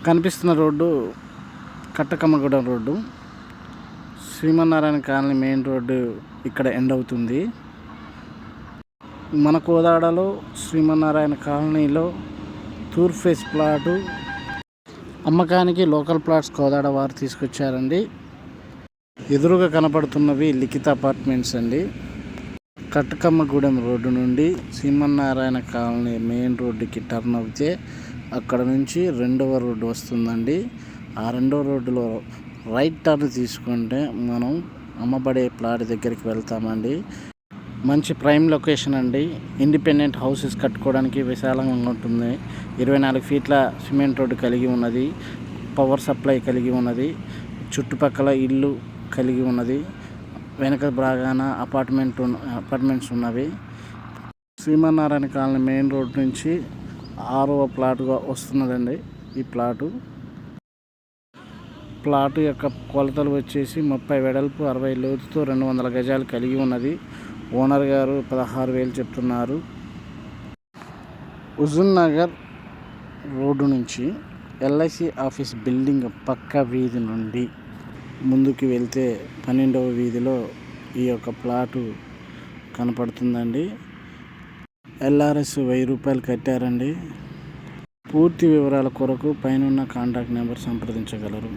కనిపిస్తున్న road Kattakammagudem road. Srimannarayana colony main road ఇక్కడ end అవుతుంది. మన కోదాడలో శ్రీమన్నారాయణ కాలనీలో తూర్పు ఫేస్ ప్లాటు అమ్మకానికి లోకల్ ప్లాట్స్ కోదాడ వారు తీసుకొచ్చారండి. ఎదురుగా కనపడుతున్నవి లిఖిత అపార్ట్మెంట్స్ అండి. కట్టకమ్మగూడెం రోడ్డు నుండి శ్రీమన్నారాయణ కాలనీ మెయిన్ రోడ్డుకి టర్న్ అవుతే అక్కడ నుంచి రెండవ రోడ్డు వస్తుందండి. ఆ రెండవ రోడ్డులో రైట్ టర్న్ తీసుకుంటే మనం అమ్మబడే ప్లాట్ దగ్గరికి వెళ్తామండి. మంచి ప్రైమ్ లొకేషన్ అండి. ఇండిపెండెంట్ హౌసెస్ కట్టుకోవడానికి విశాలంగా ఉంటుంది. 24 ఫీట్ల సిమెంట్ రోడ్డు కలిగి ఉన్నది. పవర్ సప్లై కలిగి ఉన్నది. చుట్టుపక్కల ఇల్లు కలిగి ఉన్నది. వెనక భాగాన అపార్ట్మెంట్స్ ఉన్నవి. శ్రీమన్నారాయణ కాలనీ మెయిన్ రోడ్ నుంచి 6వ ప్లాటుగా వస్తున్నదండి ఈ ప్లాటు యొక్క కొలతలు వచ్చేసి 30 వెడల్పు 60 లోతుతో 200 గజాలు కలిగి ఉన్నది. ఓనర్ గారు 16,000 చెప్తున్నారు. హుజూర్ నగర్ రోడ్డు నుంచి ఎల్ఐసి ఆఫీస్ బిల్డింగ్ పక్క వీధి నుండి ముందుకు వెళ్తే 12వ వీధిలో ఈ యొక్క ప్లాటు కనపడుతుందండి. ఎల్ఆర్ఎస్ 1000 రూపాయలు కట్టారండి. పూర్తి వివరాల కొరకు పైన కాంటాక్ట్ నెంబర్ సంప్రదించగలరు.